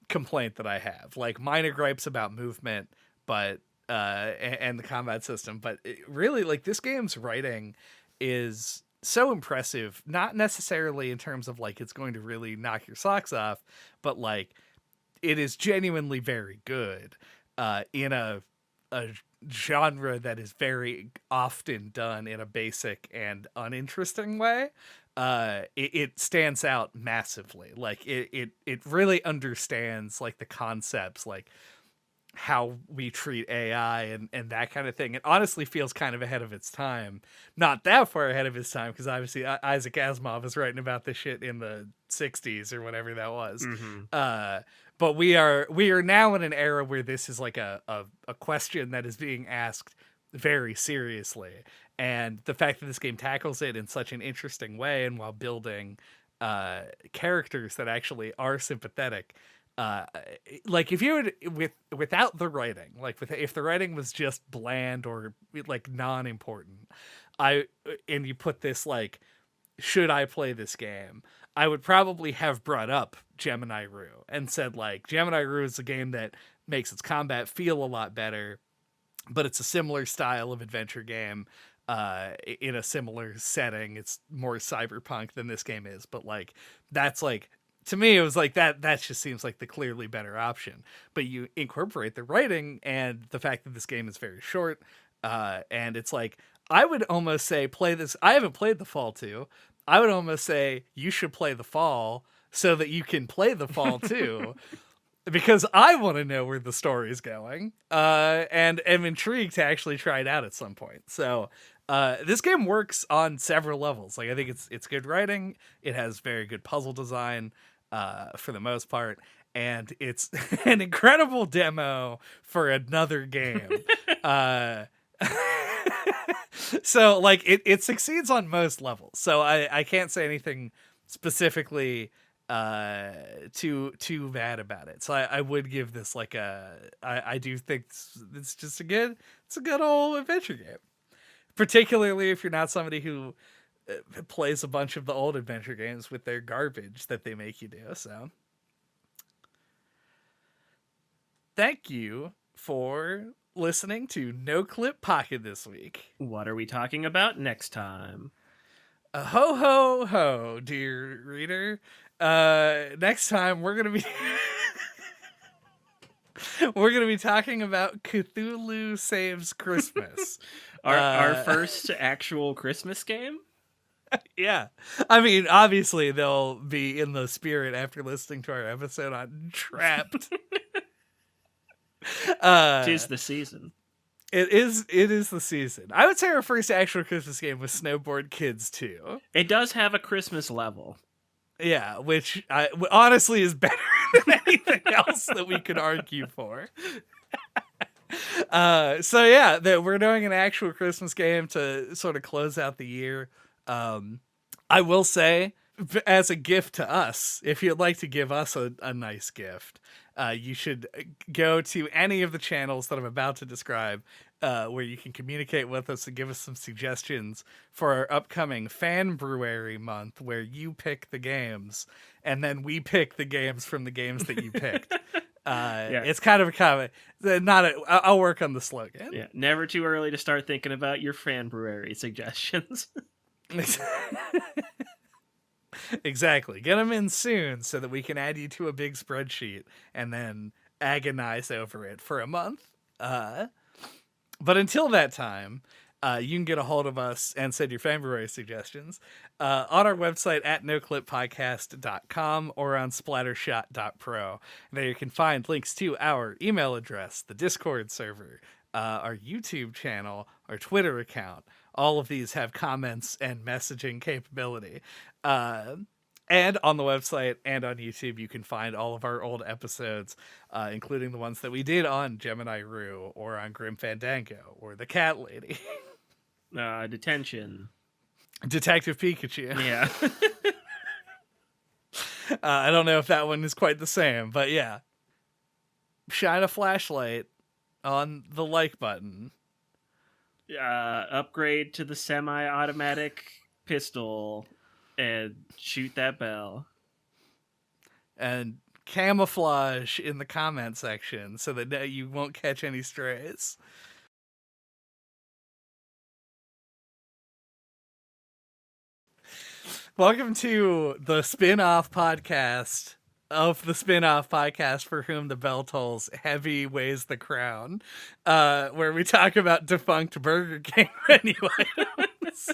A: complaint that I have. Like, minor gripes about movement, but and the combat system, but really, like, this game's writing is so impressive, not necessarily in terms of like it's going to really knock your socks off, but like it is genuinely very good in a genre that is very often done in a basic and uninteresting way. It stands out massively. Like it really understands like the concepts, like how we treat AI and that kind of thing. It honestly feels kind of ahead of its time. Not that far ahead of its time, because obviously Isaac Asimov was writing about this shit in the 60s or whatever that was.
B: Mm-hmm.
A: Uh, but we are now in an era where this is like a question that is being asked very seriously. And the fact that this game tackles it in such an interesting way, and while building characters that actually are sympathetic, uh like, if you would, without the writing, like, if the writing was just bland or like non-important, I and you put this like, should I play this game, I would probably have brought up Gemini Rue and said, like, Gemini Rue is a game that makes its combat feel a lot better, but it's a similar style of adventure game in a similar setting. It's more cyberpunk than this game is, but like, that's like, to me it was like that just seems like the clearly better option. But you incorporate the writing and the fact that this game is very short, and it's like, I would almost say play this. I haven't played the Fall 2. I would almost say you should play the Fall so that you can play the Fall 2, because I want to know where the story is going, and am intrigued to actually try it out at some point. So this game works on several levels. Like, I think it's good writing. It has very good puzzle design for the most part, and it's an incredible demo for another game. Uh, so like it succeeds on most levels. So I can't say anything specifically too bad about it. So I would give this like I do think it's just a good old adventure game, particularly if you're not somebody who plays a bunch of the old adventure games with their garbage that they make you do. So thank you for listening to No Clip Pocket this week.
B: What are we talking about next time?
A: Ho ho ho, dear reader. Next time we're gonna be we're gonna be talking about Cthulhu Saves Christmas.
B: Our first actual Christmas game?
A: Yeah, I mean, obviously they'll be in the spirit after listening to our episode on Trapped.
B: Tis the season.
A: It is the season. I would say our first actual Christmas game was Snowboard Kids 2.
B: It does have a Christmas level.
A: Yeah, which honestly is better than anything else that we could argue for. So yeah, we're doing an actual Christmas game to sort of close out the year. I will say, as a gift to us, if you'd like to give us a nice gift, you should go to any of the channels that I'm about to describe, where you can communicate with us and give us some suggestions for our upcoming Fan Brewery month, where you pick the games and then we pick the games from the games that you picked. It's kind of a comment. I'll work on the slogan.
B: Yeah, never too early to start thinking about your Fan Brewery suggestions.
A: Exactly. Get them in soon so that we can add you to a big spreadsheet and then agonize over it for a month. But until that time, you can get a hold of us and send your February suggestions on our website at noclippodcast.com or on splattershot.pro. There you can find links to our email address, the Discord server, our YouTube channel, our Twitter account. All of these have comments and messaging capability. And on the website and on YouTube, you can find all of our old episodes, including the ones that we did on Gemini Rue or on Grim Fandango or The Cat Lady.
B: Detention.
A: Detective Pikachu.
B: Yeah.
A: I don't know if that one is quite the same, but yeah. Shine a flashlight on the like button.
B: Upgrade to the semi-automatic pistol and shoot that bell.
A: And camouflage in the comment section so that you won't catch any strays. Welcome to the spin-off podcast of the spin-off podcast for whom the bell tolls heavy weighs the crown, where we talk about defunct Burger King menu items.